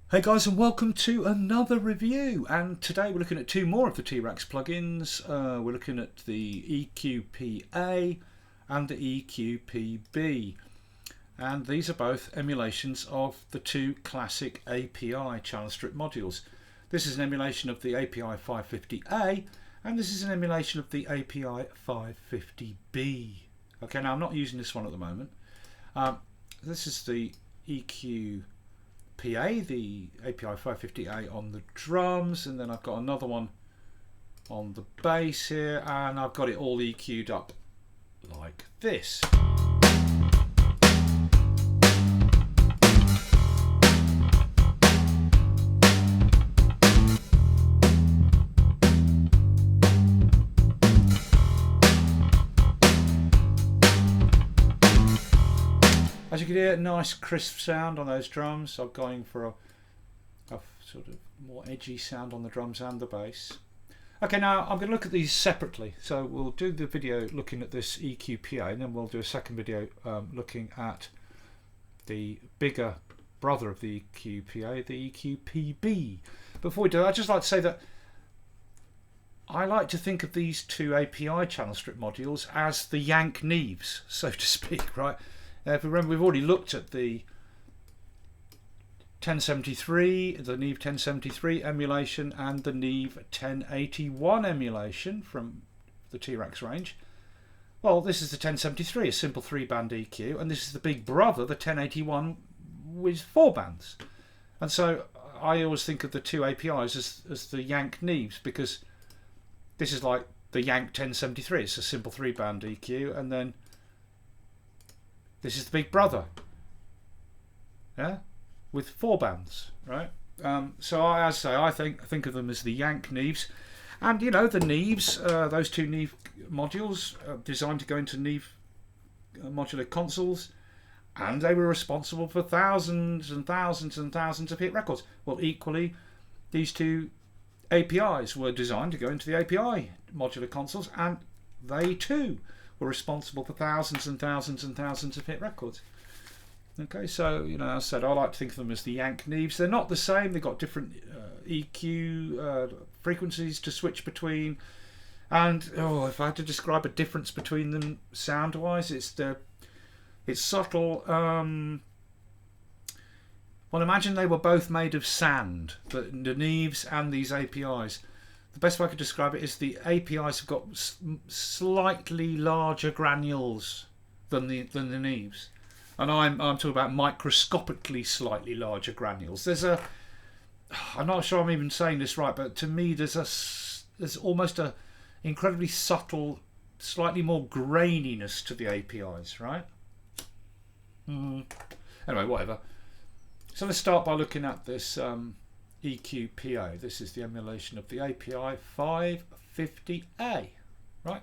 Hey guys, and welcome to another review, and today we're looking at two more of the T-Rex plugins. We're looking at the EQPA and the EQPB, and these are both emulations of the two classic API channel strip modules. This is an emulation of the API 550A and this is an emulation of the API 550B. Okay, now I'm not using this one at the moment. This is the EQPA, the API 550A on the drums, and then I've got another one on the bass here, and I've got it all EQ'd up like this. As you can hear, nice crisp sound on those drums. I'm going for a sort of more edgy sound on the drums and the bass. Okay, now I'm going to look at these separately. So we'll do the video looking at this EQPA, and then we'll do a second video looking at the bigger brother of the EQPA, the EQPB. Before we do, I'd just like to say that I like to think of these two API channel strip modules as the Yank Neves, so to speak, right? If you remember, we've already looked at the 1073, the Neve 1073 emulation, and the Neve 1081 emulation from the T-Rex range. Well, this is the 1073, a simple 3-band EQ, and this is the big brother, the 1081, with 4 bands. And so I always think of the two APIs as the Yank Neves, because this is like the Yank 1073. It's a simple 3-band EQ, and then this is the big brother, yeah, with 4 bands, right? So as I say, I think of them as the Yank Neves, and you know the Neves, those two Neve modules designed to go into Neve modular consoles, and they were responsible for thousands and thousands and thousands of hit records. Well, equally, these two APIs were designed to go into the API modular consoles, and they too were responsible for thousands and thousands and thousands of hit records. Okay, so you know, as I said, I like to think of them as the Yank Neves. They're not the same. They've got different EQ frequencies to switch between, and if I had to describe a difference between them sound-wise, it's subtle. Well, imagine they were both made of sand, the Neves and these APIs. The best way I could describe it is the APIs have got slightly larger granules than the Neves, and I'm talking about microscopically slightly larger granules. I'm not sure I'm even saying this right, but to me there's almost a incredibly subtle, slightly more graininess to the APIs, right? Anyway, whatever. So let's start by looking at this EQPA. This is the emulation of the API 550A, right?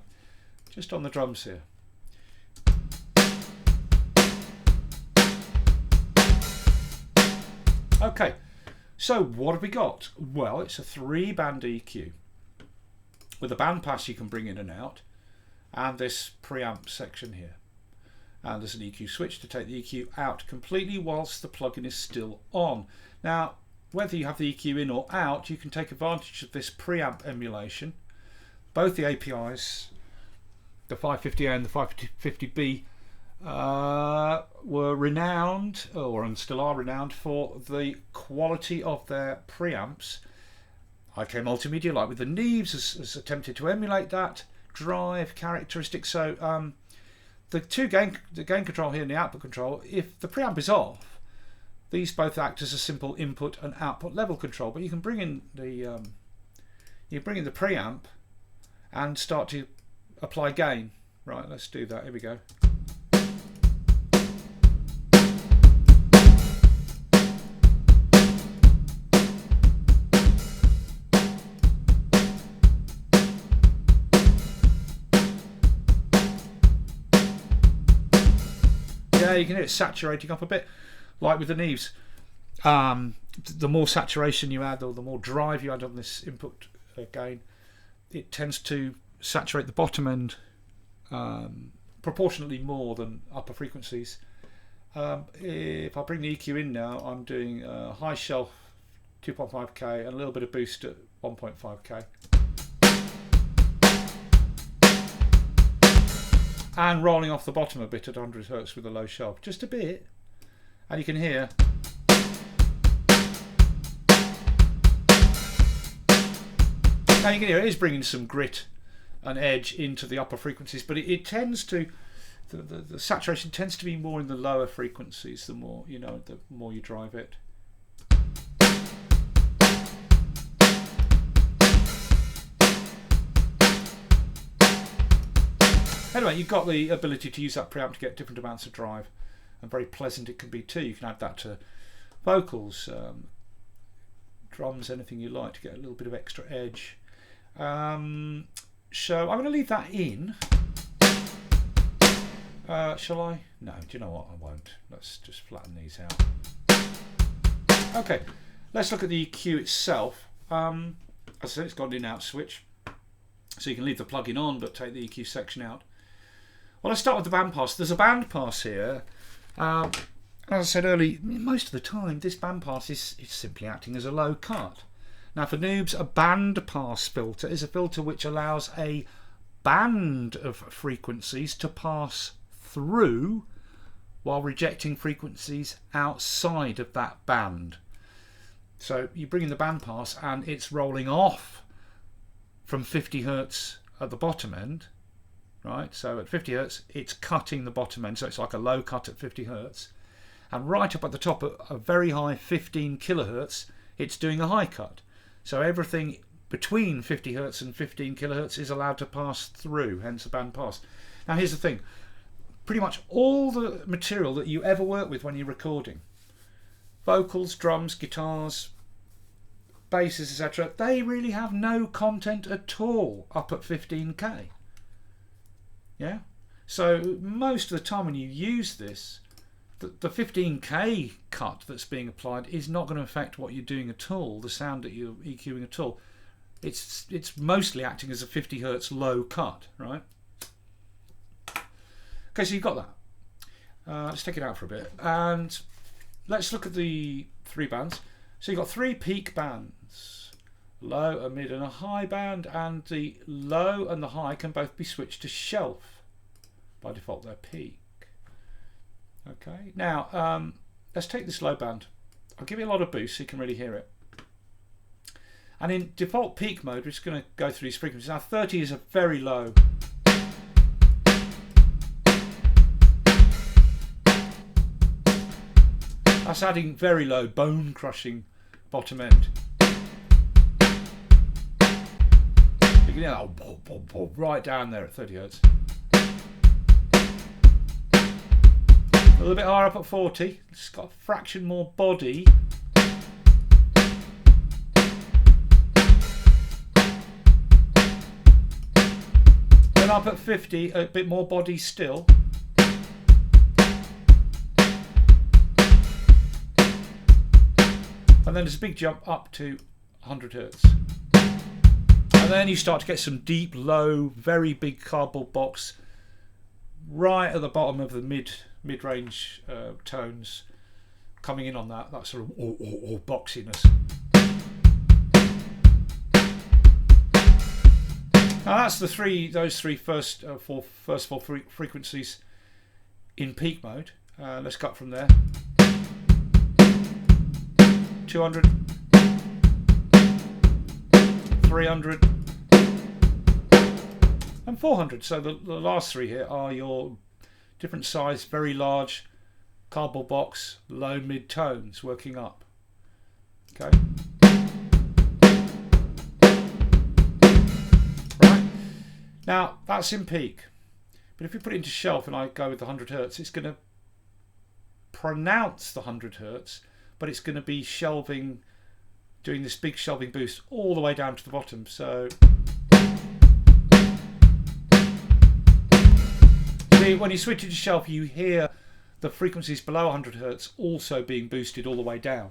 Just on the drums here. Okay, so what have we got? Well, it's a 3-band EQ with a bandpass you can bring in and out, and this preamp section here. And there's an EQ switch to take the EQ out completely whilst the plugin is still on. Now, whether you have the EQ in or out, you can take advantage of this preamp emulation. Both the APIs, the 550A and the 550B, were renowned, and still are renowned, for the quality of their preamps. IK Multimedia, like with the Neves, has attempted to emulate that drive characteristic. So the gain control here and the output control, if the preamp is off, these both act as a simple input and output level control, but you can bring in the preamp and start to apply gain. Right, let's do that. Here we go. Yeah, you can hear it saturating up a bit, like with the Neves. The more saturation you add, or the more drive you add on this input gain, it tends to saturate the bottom end proportionately more than upper frequencies. If I bring the EQ in now, I'm doing high shelf 2.5k, and a little bit of boost at 1.5k. And rolling off the bottom a bit at 100 Hz with a low shelf, just a bit. And you can hear. Now you can hear it is bringing some grit and edge into the upper frequencies, but it tends to, the saturation tends to be more in the lower frequencies. The more the more you drive it. Anyway, you've got the ability to use that preamp to get different amounts of drive, and very pleasant it can be too. You can add that to vocals, drums, anything you like to get a little bit of extra edge. So I'm going to leave that in. Shall I? No, do you know what? I won't. Let's just flatten these out. Okay, let's look at the EQ itself. As I said, it's got an in-out switch, so you can leave the plug-in on but take the EQ section out. Well, let's start with the bandpass. There's a bandpass here. As I said earlier, most of the time this bandpass is simply acting as a low cut. Now for noobs, a bandpass filter is a filter which allows a band of frequencies to pass through while rejecting frequencies outside of that band. So you bring in the bandpass and it's rolling off from 50 Hz at the bottom end. Right, so at 50 Hz it's cutting the bottom end, so it's like a low cut at 50 Hz, and right up at the top at a very high 15 kilohertz it's doing a high cut. So everything between 50 Hz and 15 kilohertz is allowed to pass through, hence a band pass. Now here's the thing, pretty much all the material that you ever work with when you're recording, vocals, drums, guitars, basses, etc., they really have no content at all up at 15k. Yeah, so most of the time when you use this, the 15k cut that's being applied is not going to affect what you're doing at all, the sound that you're EQing at all. It's mostly acting as a 50 Hz low cut, right? Okay, so you've got that. Let's take it out for a bit and let's look at the three bands. So you've got three peak bands, low, a mid and a high band, and the low and the high can both be switched to shelf. By default they're peak. Okay, now let's take this low band. I'll give it a lot of boost so you can really hear it. And in default peak mode we're just going to go through these frequencies. Now 30 is a very low. That's adding very low, bone crushing bottom end. You can hear that right down there at 30 Hz. A little bit higher up at 40. It's got a fraction more body. Then up at 50, a bit more body still. And then there's a big jump up to 100 Hz. And then you start to get some deep, low, very big cardboard box right at the bottom of the mid-range tones coming in on that sort of boxiness. Now that's those three first four frequencies in peak mode. Let's cut from there. 200, 300 and 400. So the last three here are your different size, very large cardboard box, low mid tones working up. Okay. Right. Now that's in peak. But if you put it into shelf and I go with the 100 Hz, it's going to pronounce the 100 Hz, but it's going to be shelving, doing this big shelving boost all the way down to the bottom. So see, when you switch it to shelf, you hear the frequencies below 100 Hz also being boosted all the way down.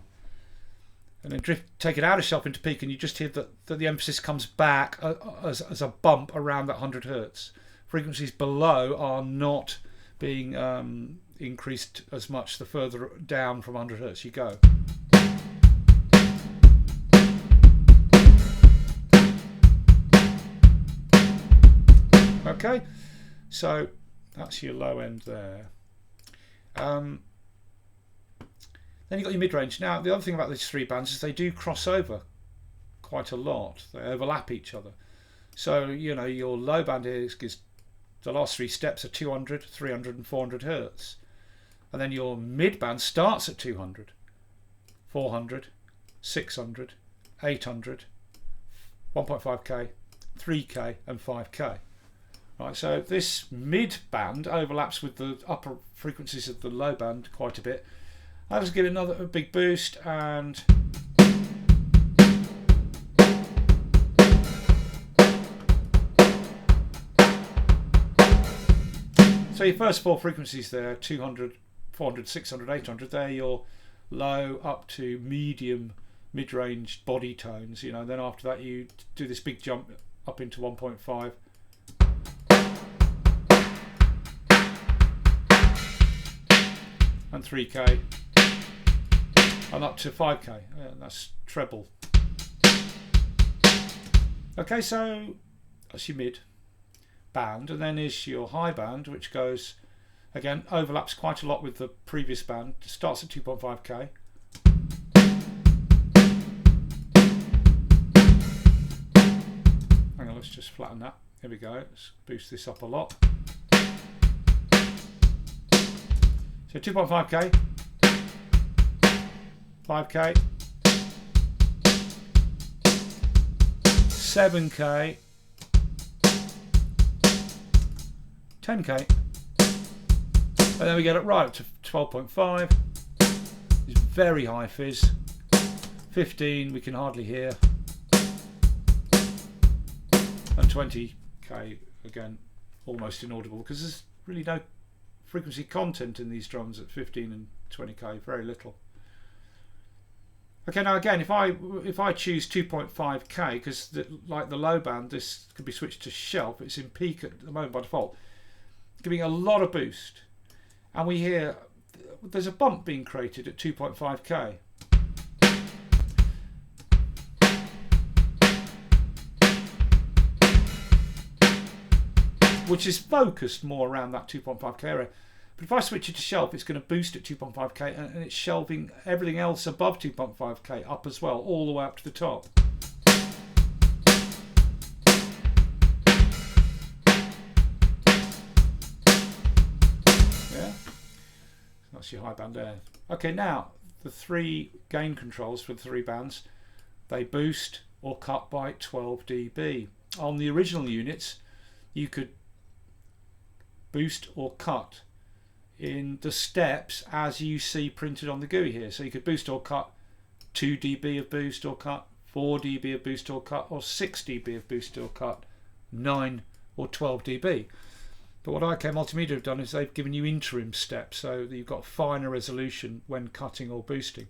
And then take it out of shelf into peak, and you just hear that the emphasis comes back as a bump around that 100 Hz. Frequencies below are not being increased as much the further down from 100 Hz you go. so that's your low end there. Then you've got your mid-range. Now the other thing about these three bands is they do cross over quite a lot. They overlap each other. So you know your low band is the last three steps are 200, 300 and 400 hertz. And then your mid band starts at 200, 400, 600, 800, 1.5k, 3k and 5k. Right, so this mid band overlaps with the upper frequencies of the low band quite a bit. I'll just give it a big boost, and so your first four frequencies there, 200, 400, 600, 800, they're your low up to medium mid-range body tones, you know. Then after that you do this big jump up into 1.5. And 3k and up to 5k. That's treble. Okay, so that's your mid band, and then is your high band, which goes again, overlaps quite a lot with the previous band. It starts at 2.5k. Hang on, let's just flatten that. Here we go. Let's boost this up a lot. So 2.5k, 5k, 7k, 10k, and then we get it right up to 12.5. It's very high fizz. 15 we can hardly hear, and 20k again almost inaudible because there's really no frequency content in these drums at 15 and 20k, very little. Okay, now again, if I choose 2.5k, because like the low band, this could be switched to shelf. It's in peak at the moment by default, giving a lot of boost, and we hear there's a bump being created at 2.5k. Which is focused more around that 2.5k area. But if I switch it to shelf, it's going to boost at 2.5k, and it's shelving everything else above 2.5k up as well, all the way up to the top. Yeah, that's your high band there. Okay, now the three gain controls for the three bands, they boost or cut by 12 dB. On the original units, you could boost or cut in the steps as you see printed on the GUI here. So you could boost or cut 2 dB of boost or cut, 4 dB of boost or cut, or 6 dB of boost or cut, 9 or 12 dB. But what IK Multimedia have done is they've given you interim steps, so that you've got finer resolution when cutting or boosting.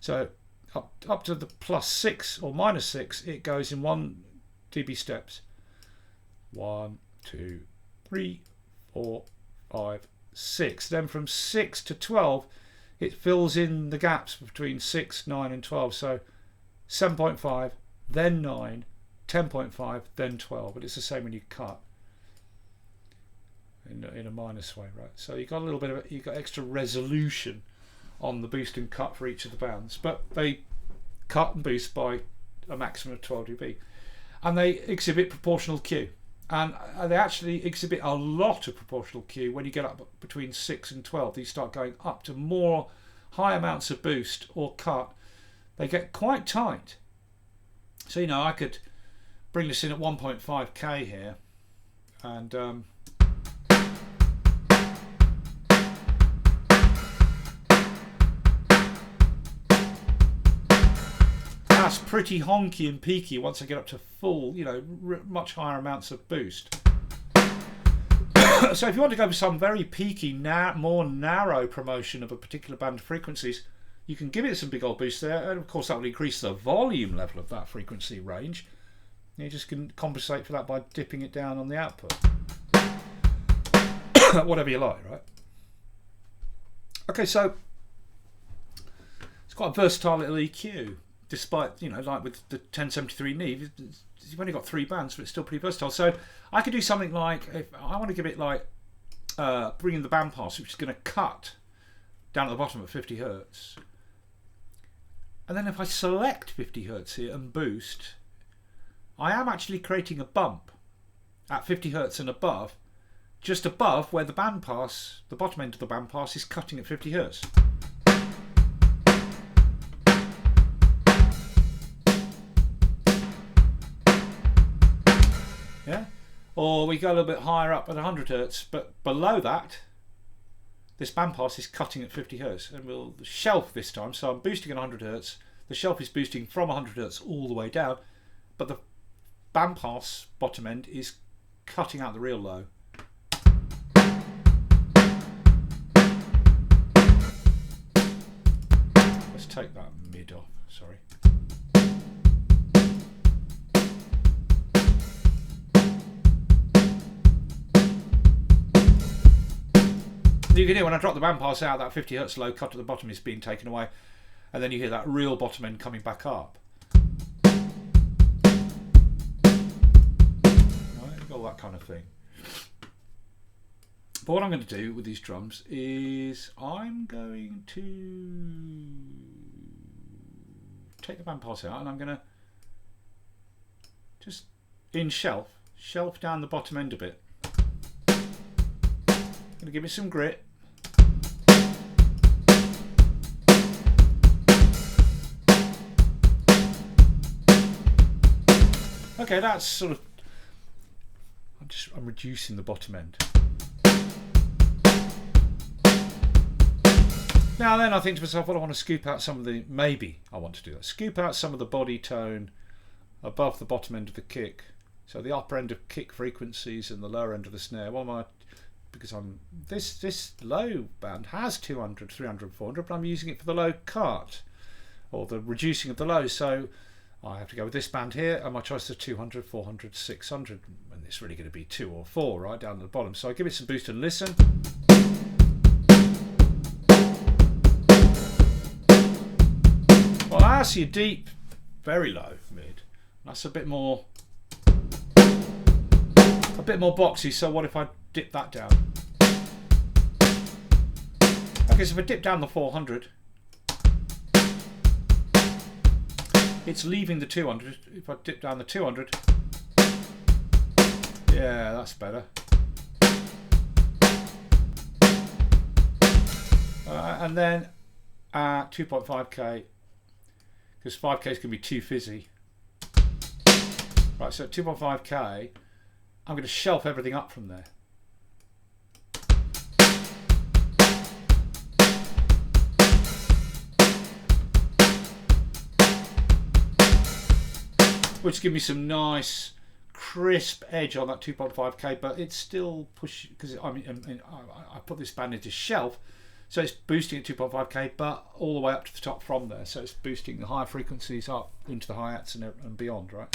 So up to the +6 or -6, it goes in 1 dB steps. 1, 2, 3, 4, 5, 6. Then from 6 to 12, it fills in the gaps between 6, 9 and 12. So 7.5, then 9, 10.5, then 12. But it's the same when you cut in a minus way, right? So you got a little bit of you got extra resolution on the boost and cut for each of the bands, but they cut and boost by a maximum of 12 dB, and they exhibit proportional Q. And they actually exhibit a lot of proportional Q when you get up between 6 and 12. You start going up to more high amounts of boost or cut. They get quite tight. So, you know, I could bring this in at 1.5k here, and that's pretty honky and peaky once I get up to full, you know, much higher amounts of boost. So if you want to go for some very peaky, more narrow promotion of a particular band of frequencies, you can give it some big old boost there, and of course that will increase the volume level of that frequency range. You just can compensate for that by dipping it down on the output. Whatever you like, right? Okay, so it's quite a versatile little EQ. Despite, you know, like with the 1073 Neve, you've only got 3 bands, but it's still pretty versatile. So I could do something like, if I want to give it like bring in the bandpass, which is going to cut down at the bottom at 50 Hertz. And then if I select 50 Hertz here and boost, I am actually creating a bump at 50 Hertz and above, just above where the bandpass, the bottom end of the bandpass, is cutting at 50 Hertz. Yeah? Or we go a little bit higher up at 100 Hertz, but below that, this bandpass is cutting at 50 Hertz. And we'll shelf this time, so I'm boosting at 100 Hertz. The shelf is boosting from 100 Hertz all the way down, but the bandpass bottom end is cutting out the real low. Let's take that mid off, sorry. You can hear when I drop the bandpass out, that 50 Hertz low cut at the bottom is being taken away, and then you hear that real bottom end coming back up. Right, all that kind of thing. But what I'm going to do with these drums is I'm going to take the bandpass out, and I'm going to just shelf down the bottom end a bit. Going to give it some grit. Okay, that's sort of, I'm reducing the bottom end. Now then I think to myself, well, I want to scoop out some of the, maybe I want to do that, scoop out some of the body tone above the bottom end of the kick. So the upper end of kick frequencies and the lower end of the snare. What am I, because this low band has 200, 300, 400, but I'm using it for the low cut, or the reducing of the low. So I have to go with this band here, and my choice is 200, 400, 600, and it's really going to be 2 or 4 right down at the bottom. So I give it some boost and listen. Well, that's your deep, very low mid. That's a bit more boxy. So what if I dip that down? Okay, so if I dip down the 400. It's leaving the 200. If I dip down the 200, yeah, that's better. And then at 2.5k, because 5k is going to be too fizzy. Right, so at 2.5k, I'm going to shelf everything up from there. Which gives me some nice crisp edge on that 2.5k, but it's still push, because I put this band into shelf, so it's boosting at 2.5k, but all the way up to the top from there. So it's boosting the higher frequencies up into the hi-hats and beyond, right?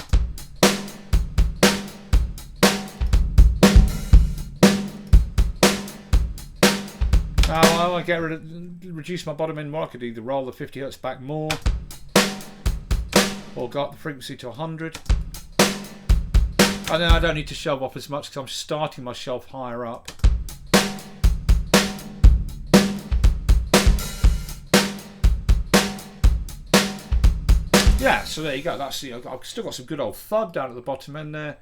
Now I want to reduce my bottom end more. I could either roll the 50 Hertz back more, or go up the frequency to 100. And then I don't need to shelve off as much because I'm starting my shelf higher up. Yeah, so there you go. That's I've still got some good old thud down at the bottom end there.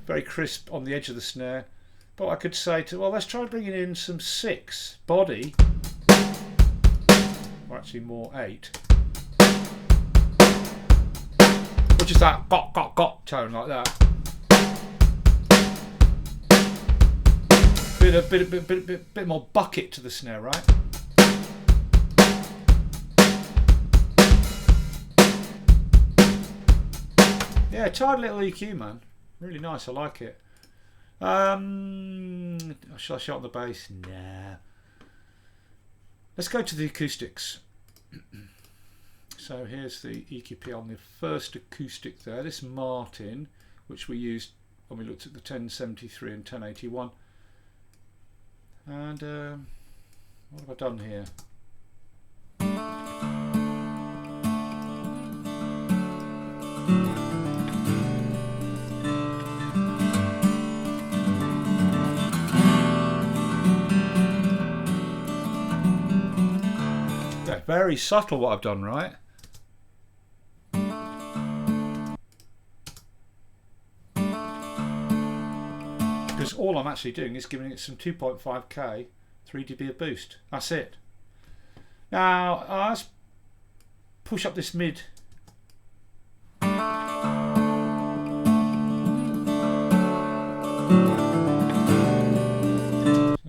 Very crisp on the edge of the snare. But I could say to, well, let's try bringing in some 6 body, or actually more 8. Which is that got tone like that. Bit more bucket to the snare, right? Yeah, tight little EQ, man. Really nice. I like it. Shall I shut on the bass? Nah. Let's go to the acoustics. So here's the EQP on the first acoustic there. This Martin, which we used when we looked at the 1073 and 1081. And what have I done here? very subtle what I've done, right? Because all I'm actually doing is giving it some 2.5k 3 dB of boost. That's it. Now let's push up this mid.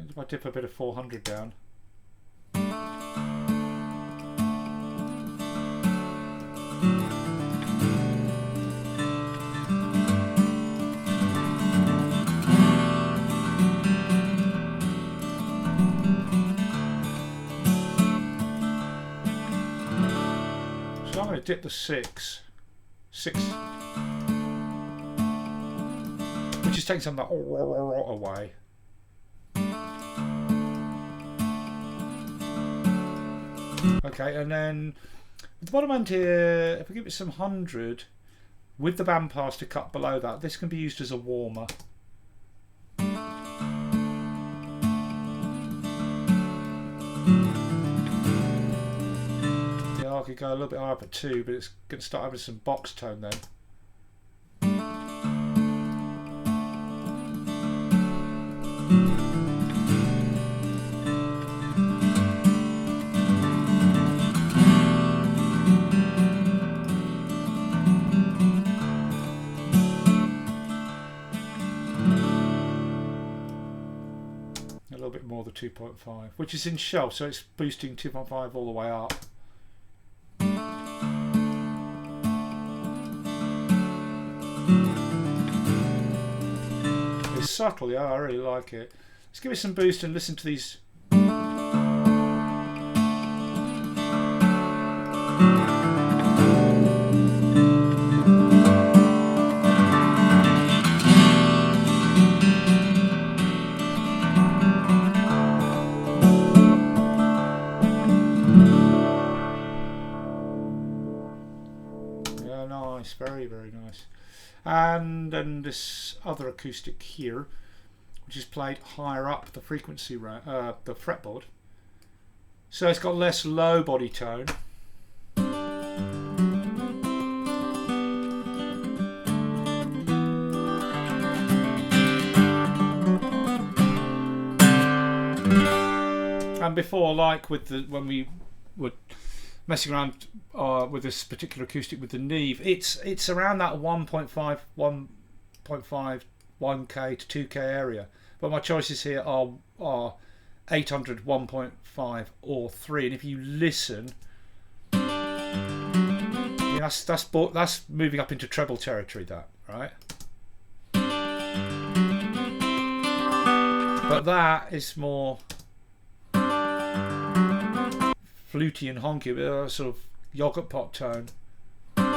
If I dip a bit of 400 down. So I'm going to dip the 6, which is taking some of that away. Okay, and then at the bottom end here, if I give it some 100 with the bandpass to cut below that, this can be used as a warmer. Yeah, I could go a little bit higher up at 2, but it's going to start having some box tone then. A little bit more the 2.5, which is in shelf, so it's boosting 2.5 all the way up. It's subtle, yeah, I really like it. Let's give it some boost and listen to these. Yeah, nice, very, very nice. And then this other acoustic here, which is played higher up the frequency the fretboard, so it's got less low body tone. And before, like with the when we were messing around with this particular acoustic with the Neve, it's around that 1.5, 1k to 2k area, but my choices here are 800, 1.5 or 3, and if you listen, yeah, that's moving up into treble territory, that, right? But that is more fluty and honky, with a sort of yogurt pot tone. But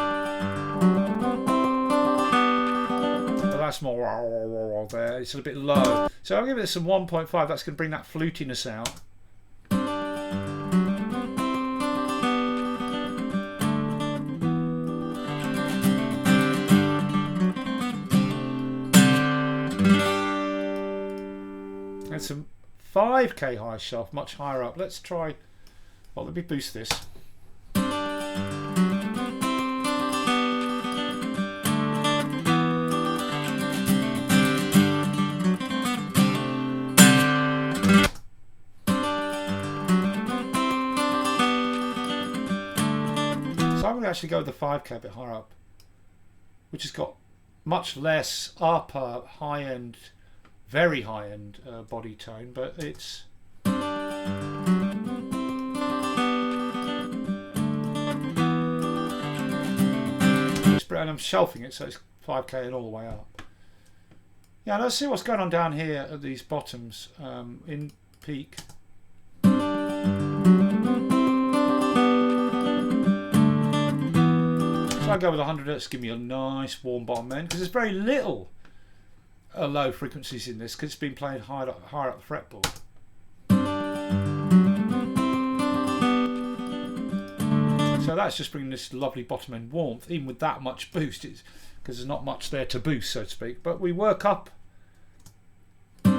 that's more there. It's a bit low. So I'll give it some 1.5. That's going to bring that flutiness out. And some 5k high shelf, much higher up. Let's try. Well, let me boost this. So I'm going to actually go with the 5k a bit higher up, which has got much less upper, high-end, very high-end body tone, but it's and I'm shelving it, so it's 5k and all the way up. Yeah, let's see what's going on down here at these bottoms in peak. So I go with 100 Hz, give me a nice warm bottom end, because there's very little low frequencies in this, because it's been played higher up the fretboard. So that's just bringing this lovely bottom end warmth, even with that much boost, because there's not much there to boost, so to speak. But we work up. Now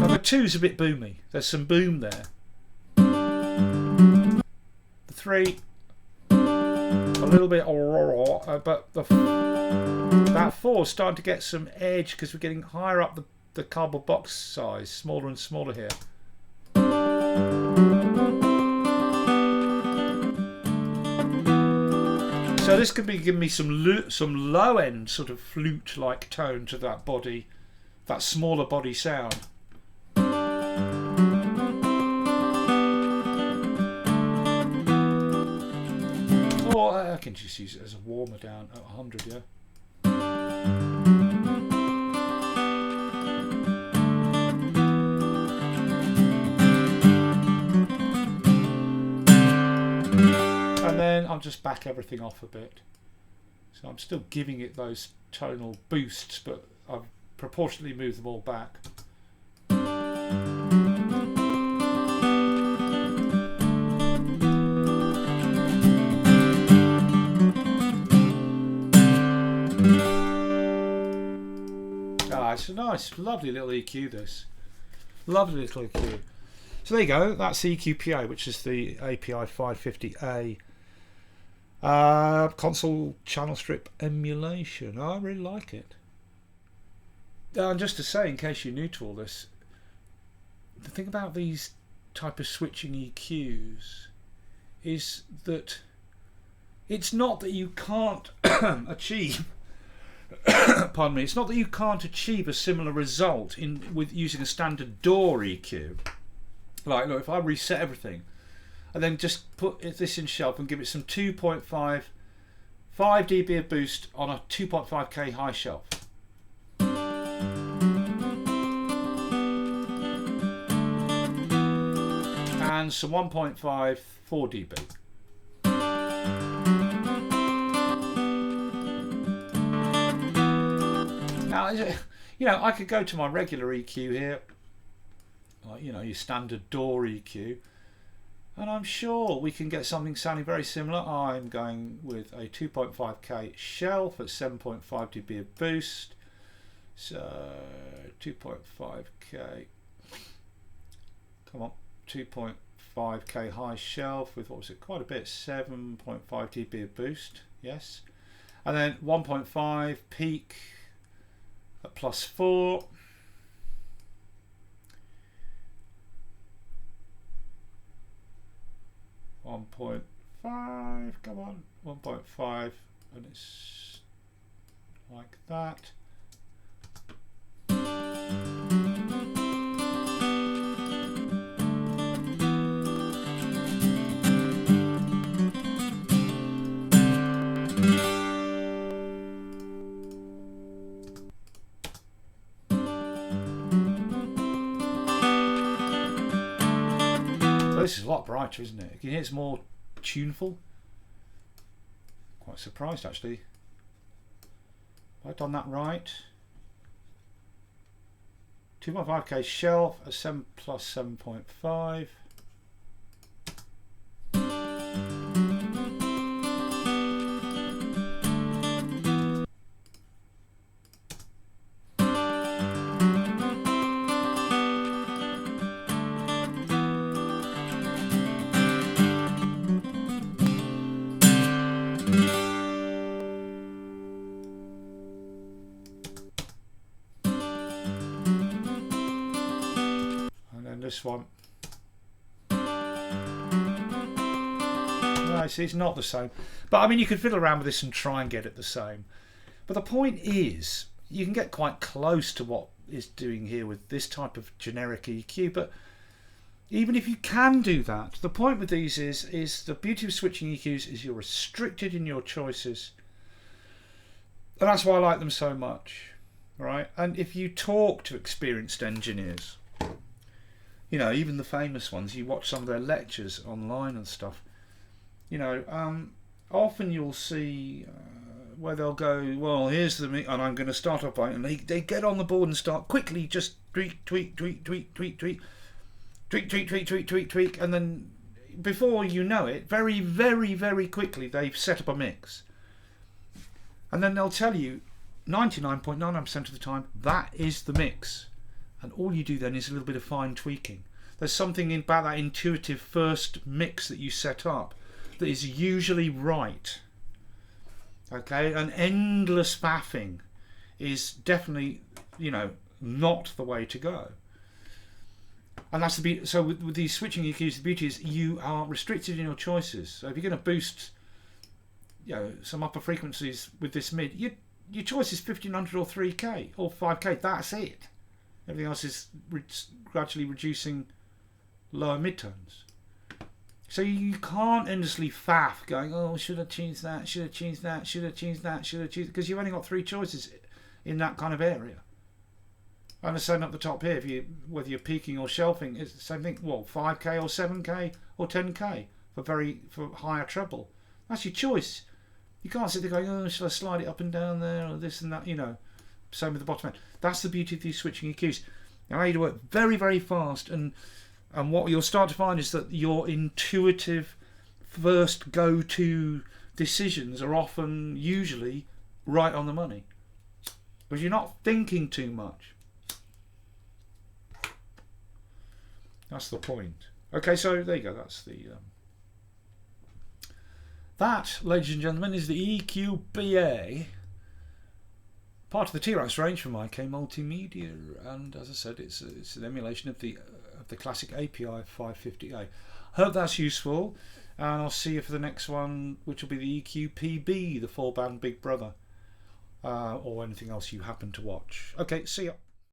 the 2's a bit boomy. There's some boom there. The 3, a little bit, but that 4 is starting to get some edge because we're getting higher up the cardboard box size, smaller and smaller here. So this could be giving me some low end sort of flute like tone to that body, that smaller body sound. Or I can just use it as a warmer down at 100, yeah. And then I'll just back everything off a bit. So I'm still giving it those tonal boosts, but I've proportionately moved them all back. It's a nice, lovely little EQ, this. Lovely little EQ. So there you go, that's the EQPA, which is the API 550A console channel strip emulation. I really like it. And just to say, in case you're new to all this, the thing about these type of switching EQs is that it's not that you can't achieve pardon me, it's not that you can't achieve a similar result with using a standard DAW EQ. Like, look, if I reset everything and then just put this in shelf and give it some 2.5 5 dB of boost on a 2.5k high shelf, and some 1.5 4 dB. Now, you know, I could go to my regular EQ here, like, you know, your standard DAW EQ, and I'm sure we can get something sounding very similar. I'm going with a 2.5k shelf at 7.5 dB of boost, so 2.5k, come on, 2.5k high shelf with, what was it, quite a bit, 7.5 dB of boost, yes, and then 1.5 peak at +4, .5, come on, 1.5, and it's like that. This is a lot brighter, isn't it? You can hear it's more tuneful. Quite surprised, actually. Have I done that right? 2.5k shelf at 7 plus 7.5. This one. No, see, it's not the same. But I mean, you could fiddle around with this and try and get it the same. But the point is, you can get quite close to what is doing here with this type of generic EQ. But even if you can do that, the point with these is the beauty of switching EQs is you're restricted in your choices. And that's why I like them so much, right? And if you talk to experienced engineers, you know, even the famous ones, you watch some of their lectures online and stuff, you know, often you'll see where they'll go, well, here's the, and I'm going to start off by, and they get on the board and start quickly just tweak, tweak, tweak, tweak, tweak, tweak, tweak, tweak, tweak, tweak, tweak, tweak, and then before you know it, very, very, very quickly, they've set up a mix. And then they'll tell you 99.99% of the time, that is the mix. and all you do then is a little bit of fine tweaking. There's something about that intuitive first mix that you set up that is usually right. Okay, and endless faffing is definitely, you know, not the way to go. And that's the beauty. So with these switching EQs, the beauty is you are restricted in your choices. So if you're going to boost, you know, some upper frequencies with this mid, your choice is 1500 or 3K or 5K. That's it. Everything else is gradually reducing lower midtones. So you can't endlessly faff going, oh, should I change that, should I change that, should I change that, should I change, because you've only got 3 choices in that kind of area. And the same up the top here, whether you're peaking or shelving, it's the same thing. Well, 5K or 7K or 10K for higher treble. That's your choice. You can't sit there going, oh, shall I slide it up and down there or this and that, you know. Same with the bottom end. That's the beauty of these switching EQs. They allow you to work very, very fast, and what you'll start to find is that your intuitive first go-to decisions are often, usually, right on the money. Because you're not thinking too much. That's the point. Okay, so there you go. That's the... That, ladies and gentlemen, is the EQBA, part of the T-Rex range from IK Multimedia, and as I said, it's an emulation of the classic API 550A. Hope that's useful, and I'll see you for the next one, which will be the EQPB, the 4-band Big Brother, or anything else you happen to watch. Okay, see ya.